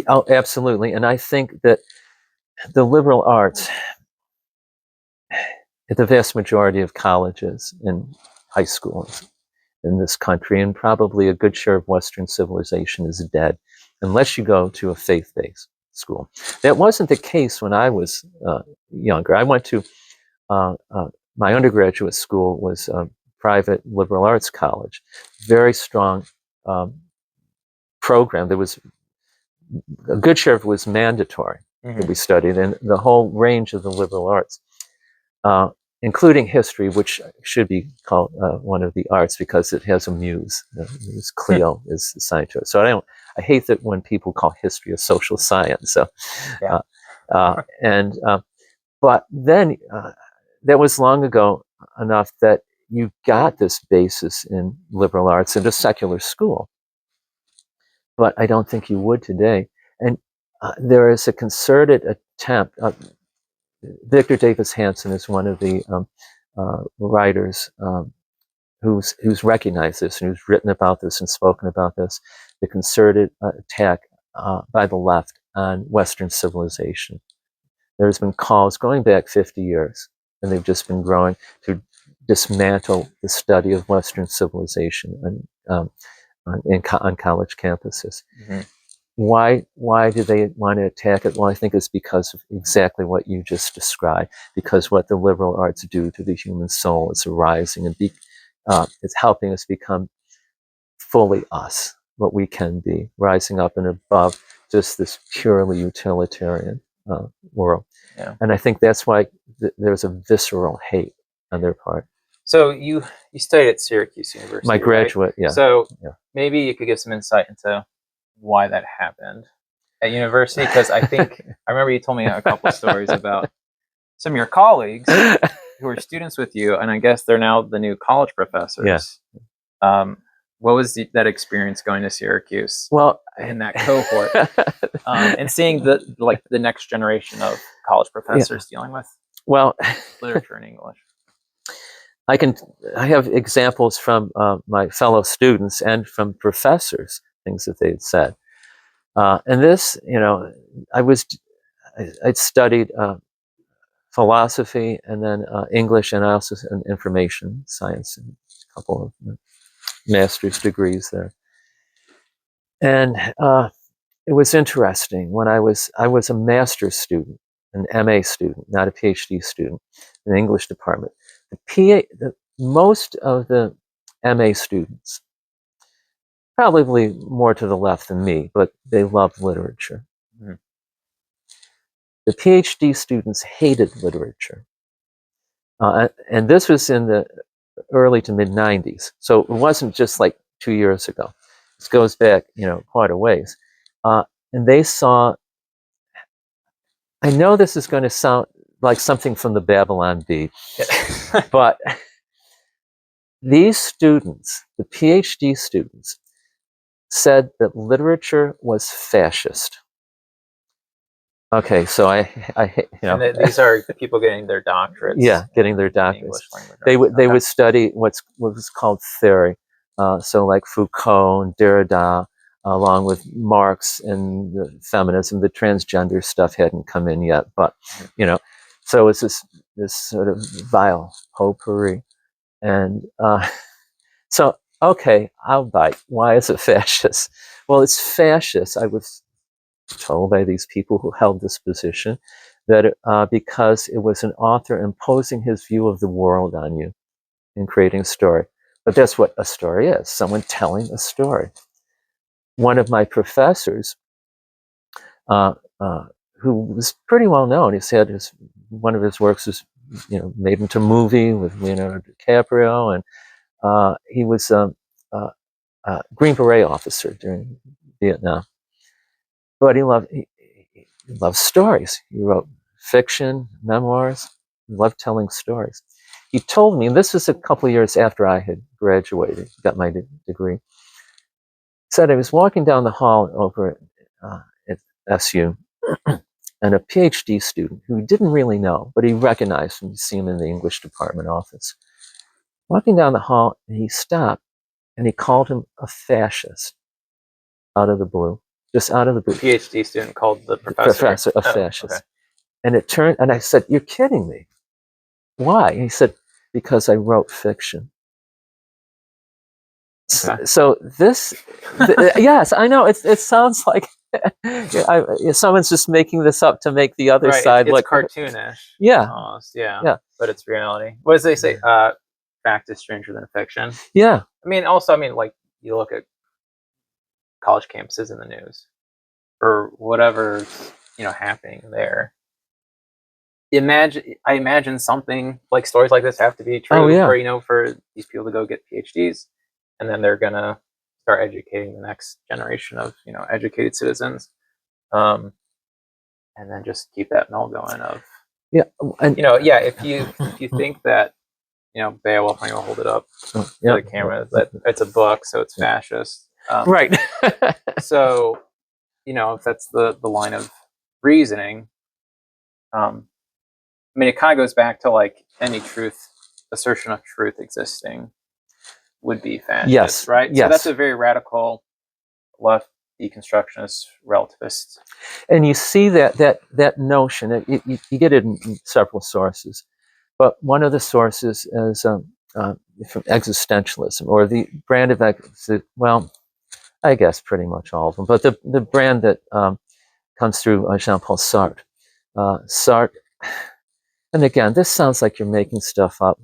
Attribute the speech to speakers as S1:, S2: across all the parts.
S1: Oh, absolutely. And I think that the liberal arts, at the vast majority of colleges and high schools in this country, and probably a good share of Western civilization, is dead unless you go to a faith-based school. That wasn't the case when I was younger. I went to my undergraduate school was a private liberal arts college, very strong um, program. There was a good share of it was mandatory that we studied, and the whole range of the liberal arts, uh, including history, which should be called one of the arts because it has a muse. Muse Cleo is assigned to it. So I hate that when people call history a social science. So,
S2: Yeah.
S1: and but then that was long ago enough that you got this basis in liberal arts in a secular school. But I don't think you would today. And there is a concerted attempt. Victor Davis Hanson is one of the writers who's recognized this and who's written about this and spoken about this. The concerted attack by the left on Western civilization. There's been calls going back 50 years, and they've just been growing to dismantle the study of Western civilization on college campuses.
S2: Mm-hmm.
S1: Why do they want to attack it? Well, I think it's because of exactly what you just described. Because what the liberal arts do to the human soul is arising and it's helping us become fully us, what we can be, rising up and above just this purely utilitarian world.
S2: Yeah.
S1: And I think that's why there's a visceral hate on their part.
S2: So you studied at Syracuse University,
S1: My graduate,
S2: right?
S1: yeah.
S2: So
S1: yeah.
S2: maybe you could give some insight into why that happened at university, because I think I remember you told me a couple of stories about some of your colleagues who were students with you, and I guess they're now the new college professors. Yeah. What was that experience going to Syracuse?
S1: Well,
S2: in that cohort, and seeing the next generation of college professors dealing with literature in English.
S1: I have examples from my fellow students and from professors, things that they'd said. And this, I'd studied philosophy and then English, and I also an information science, and a couple of master's degrees there. And it was interesting when I was a master's student, an MA student, not a PhD student, in the English department. Most of the MA students, probably more to the left than me, but they loved literature. Mm-hmm. The PhD students hated literature. And this was in the early to mid 90s. So it wasn't just like 2 years ago. This goes back, quite a ways. And they saw, I know this is going to sound like something from the Babylon Bee, but these students, the PhD students, said that literature was fascist. Okay, so
S2: and these are people getting their doctorates.
S1: Yeah, getting their doctorates. They would study what was called theory, so like Foucault and Derrida, along with Marx and the feminism. The transgender stuff hadn't come in yet, but so it's this sort of vile potpourri, and so okay, I'll bite. Why is it fascist? Well, it's fascist. I was told by these people who held this position that because it was an author imposing his view of the world on you and creating a story. But that's what a story is, someone telling a story. One of my professors, who was pretty well known, he said one of his works was made into a movie with Leonardo DiCaprio, and he was a Green Beret officer during Vietnam. But he loved stories. He wrote fiction, memoirs. He loved telling stories. He told me, and this was a couple of years after I had graduated, got my degree. He said I was walking down the hall over at SU, and a PhD student who he didn't really know, but he recognized him. You see him in the English department office. Walking down the hall, and he stopped, and he called him a fascist out of the blue. just out of the blue.
S2: PhD student called the professor.
S1: Professor of fascists. And it turned, and I said, "You're kidding me. Why?" And he said, "Because I wrote fiction."
S2: Okay.
S1: So this, yes, I know it sounds like someone's just making this up to make the other side
S2: it's
S1: look
S2: cartoonish.
S1: Yeah,
S2: Almost, yeah.
S1: yeah,
S2: But it's reality. What does they say? Fact is stranger than fiction.
S1: yeah.
S2: I mean, also, like you look at college campuses in the news or whatever's happening there. I imagine something like stories like this have to be true
S1: Oh, yeah.
S2: for these people to go get PhDs, and then they're gonna start educating the next generation of educated citizens, and then just keep that mill going of
S1: Yeah, and
S2: if you think that Beowulf, I'm gonna hold it up to the camera, that it's a book, so it's fascist,
S1: right.
S2: so if that's the line of reasoning, I mean, it kind of goes back to like any assertion of truth existing would be fascist,
S1: Yes,
S2: right?
S1: yes.
S2: So that's a very radical left deconstructionist relativist.
S1: And you see that notion. You get it in several sources, but one of the sources is from existentialism, or the brand of well, I guess pretty much all of them, but the brand that comes through Jean-Paul Sartre. Sartre, and again, this sounds like you're making stuff up,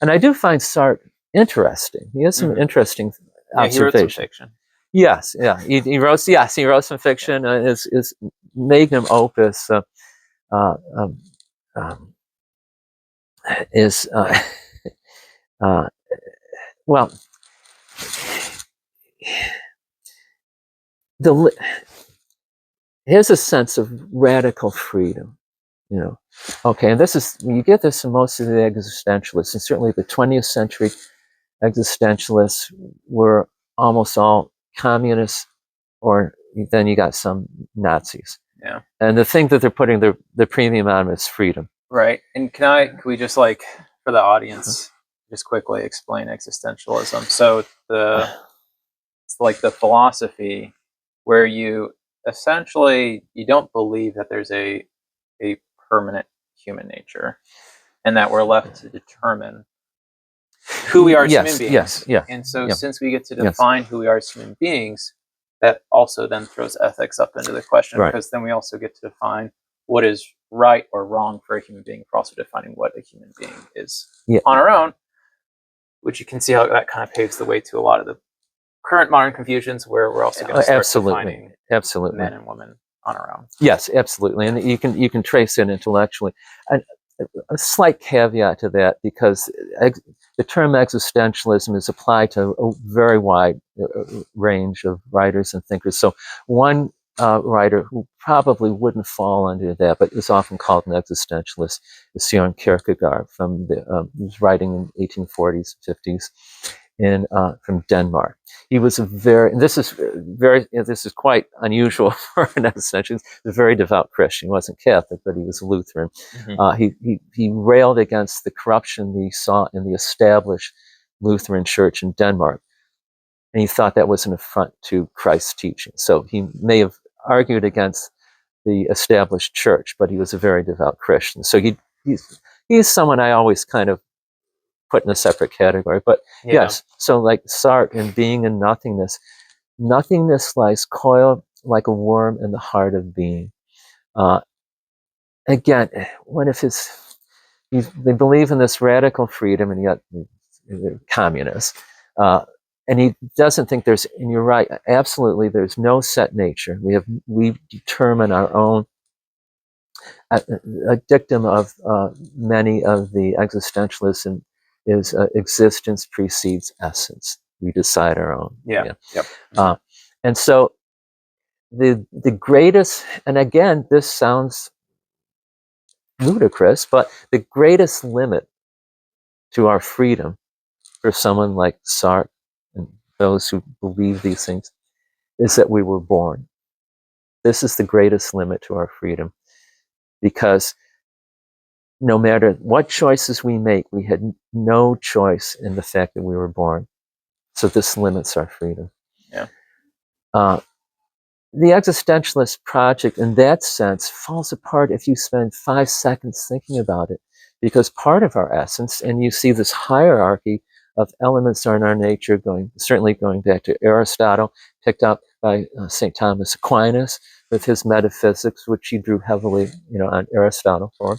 S1: and I do find Sartre interesting. He has some interesting observations.
S2: He wrote some fiction.
S1: Yes, yeah, he wrote some fiction. His magnum opus is well, here's a sense of radical freedom. Okay, and you get this in most of the existentialists, and certainly the 20th century existentialists were almost all communists, or then you got some Nazis.
S2: Yeah.
S1: And the thing that they're putting the premium on is freedom.
S2: Right. And can we just, like, for the audience, just quickly explain existentialism? So it's like the philosophy where you essentially you don't believe that there's a permanent human nature, and that we're left to determine who we are as human beings.
S1: Yes, yeah.
S2: And so since we get to define who we are as human beings, that also then throws ethics up into the question, because then we also get to define what is right or wrong for a human being. We're also defining what a human being is on our own, which you can see how that kind of paves the way to a lot of the current modern confusions, where we're also going to start defining men and women on our own.
S1: Yes, absolutely, and you can trace it intellectually. And a slight caveat to that, because the term existentialism is applied to a very wide range of writers and thinkers. So one writer who probably wouldn't fall under that, but is often called an existentialist, is Søren Kierkegaard, from was writing in 1840s, 50s, from Denmark. He was this is quite unusual for an existentialist. He was a very devout Christian. He wasn't Catholic, but he was a Lutheran. He railed against the corruption he saw in the established Lutheran Church in Denmark, and he thought that was an affront to Christ's teaching. So he may have argued against the established church, but he was a very devout Christian. So he's someone I always kind of put in a separate category. But yes, so like Sartre in Being and Nothingness, nothingness lies coiled like a worm in the heart of being. Again, one of they believe in this radical freedom, and yet they're communists. And he doesn't think and you're right, absolutely, there's no set nature. We determine our own. A dictum of many of the existentialists is existence precedes essence. We decide our own. And so the greatest, and again, this sounds ludicrous, but the greatest limit to our freedom for someone like Sartre and those who believe these things is that we were born. This is the greatest limit to our freedom, because no matter what choices we make, we had no choice in the fact that we were born. So this limits our freedom. the existentialist project in that sense falls apart if you spend 5 seconds thinking about it, because part of our essence, and you see this hierarchy of elements in our nature, certainly going back to Aristotle, picked up by St. Thomas Aquinas with his metaphysics, which he drew heavily, on Aristotle for.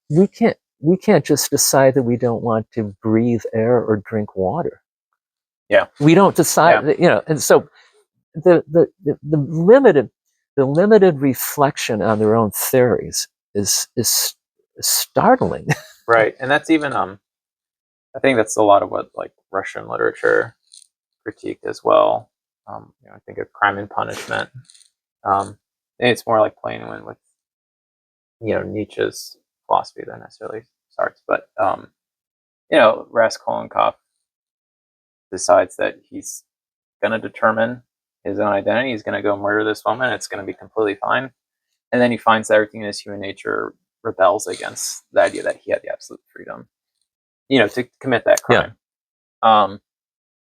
S1: We can't just decide that we don't want to breathe air or drink water.
S2: Yeah.
S1: We don't decide, and so the limited reflection on their own theories is startling.
S2: Right, and that's even I think that's a lot of what like Russian literature critiqued as well. I think of Crime and Punishment. And it's more like playing with Nietzsche's philosophy than necessarily Sartre's, but Raskolnikov decides that he's going to determine his own identity. He's going to go murder this woman. It's going to be completely fine. And then he finds that everything in his human nature rebels against the idea that he had the absolute freedom, to commit that crime. Yeah.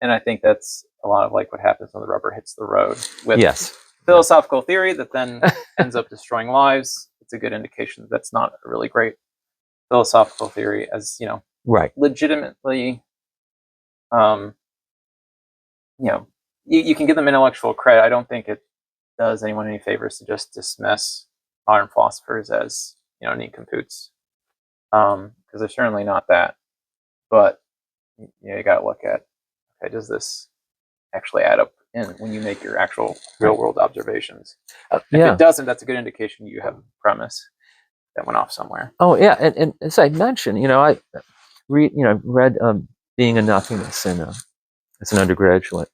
S2: And I think that's a lot of like what happens when the rubber hits the road with philosophical theory that then ends up destroying lives. It's a good indication that's not a really great philosophical theory, as legitimately, you can give them intellectual credit. I don't think it does anyone any favors to just dismiss modern philosophers as nincompoops, because they're certainly not that. But you got to look at, okay, does this actually add up when you make your actual real world observations? If it doesn't, that's a good indication you have a premise that went off somewhere.
S1: Oh yeah, and as I mentioned, I read Being a Nothingness as an undergraduate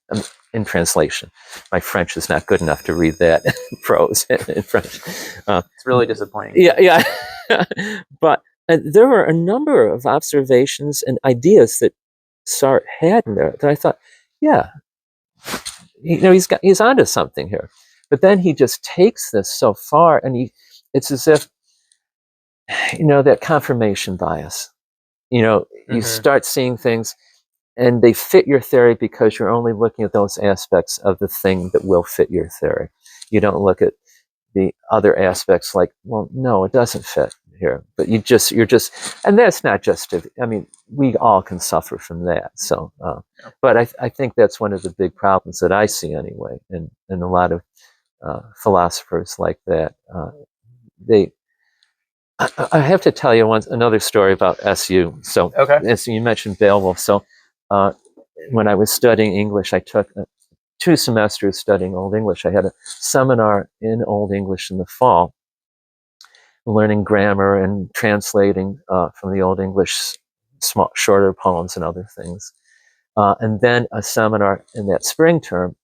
S1: in translation. My French is not good enough to read that in prose in French.
S2: It's really disappointing.
S1: Yeah. But there were a number of observations and ideas that Sartre had in there that I thought, he's onto something here. But then he just takes this so far, and it's as if, that confirmation bias. You start seeing things and they fit your theory because you're only looking at those aspects of the thing that will fit your theory. You don't look at the other aspects like, well, no, it doesn't fit here. But you're just, and that's not just, we all can suffer from that. So, but I think that's one of the big problems that I see anyway, and a lot of philosophers like that. I have to tell you another story about SU. So, as you mentioned Beowulf. So, when I was studying English, I took 2 semesters studying Old English. I had a seminar in Old English in the fall, learning grammar and translating from the Old English shorter poems and other things. And then a seminar in that spring term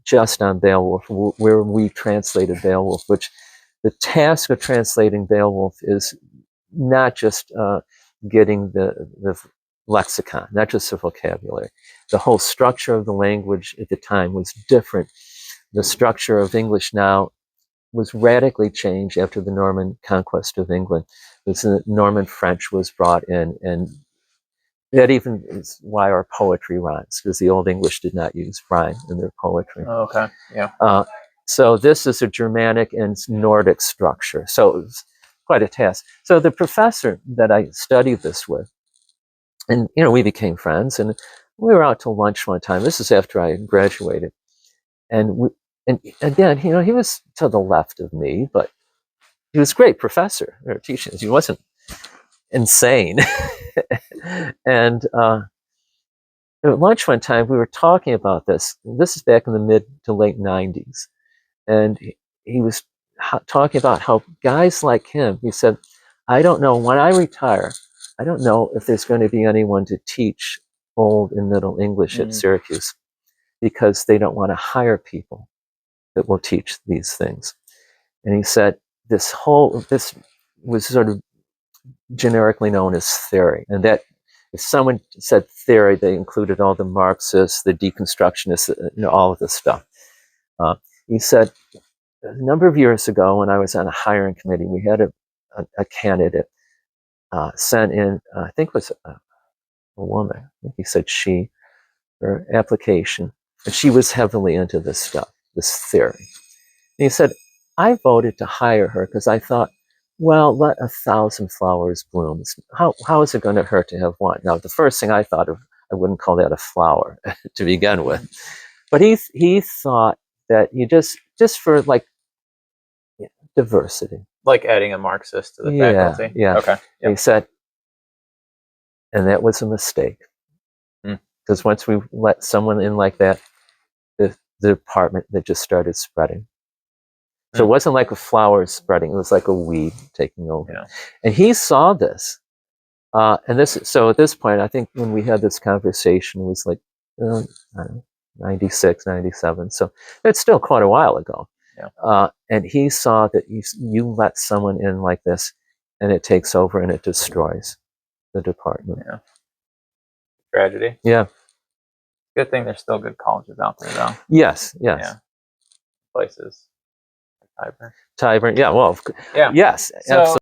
S1: just on Beowulf, where we translated Beowulf, which the task of translating Beowulf is not just getting the lexicon, not just the vocabulary. The whole structure of the language at the time was different. The structure of English now was radically changed after the Norman conquest of England. The Norman French was brought in, and that even is why our poetry rhymes, because the Old English did not use rhyme in their poetry.
S2: Oh, okay, yeah.
S1: So this is a Germanic and Nordic structure. So it was quite a task. So the professor that I studied this with, and we became friends, and we were out to lunch one time. This is after I graduated, and again, he was to the left of me, but he was a great professor or teaching. He wasn't insane. And at lunch one time, we were talking about this. This is back in the mid to late 90s. And he was talking about how guys like him, he said, I don't know, when I retire, I don't know if there's going to be anyone to teach Old and Middle English at Syracuse, because they don't want to hire people that will teach these things. And he said, this was sort of generically known as theory, and that if someone said theory, they included all the Marxists, the deconstructionists, all of this stuff. He said, a number of years ago, when I was on a hiring committee, we had a candidate sent in, I think it was a woman. I think he said her application, and she was heavily into this stuff, this theory. he said, I voted to hire her because I thought, well, let 1,000 flowers bloom. How is it going to hurt to have one? Now, the first thing I thought of, I wouldn't call that a flower to begin with. But he thought that you just for like diversity.
S2: Like adding a Marxist to the faculty.
S1: Yeah.
S2: Okay. Yep.
S1: He said, and that was a mistake. Because once we let someone in like that, the department that just started spreading. So it wasn't like a flower spreading; it was like a weed taking over.
S2: Yeah.
S1: And he saw this, so at this point, I think when we had this conversation, it was like I don't know, 96, 97. So it's still quite a while ago.
S2: Yeah.
S1: And he saw that you let someone in like this, and it takes over and it destroys the department.
S2: Yeah. Tragedy.
S1: Yeah.
S2: Good thing there's still good colleges out there, though.
S1: Yes.
S2: Yeah. Places. Like Tyburn.
S1: Tyburn. Yeah. Well.
S2: Yeah.
S1: Yes.
S2: So,
S1: absolutely.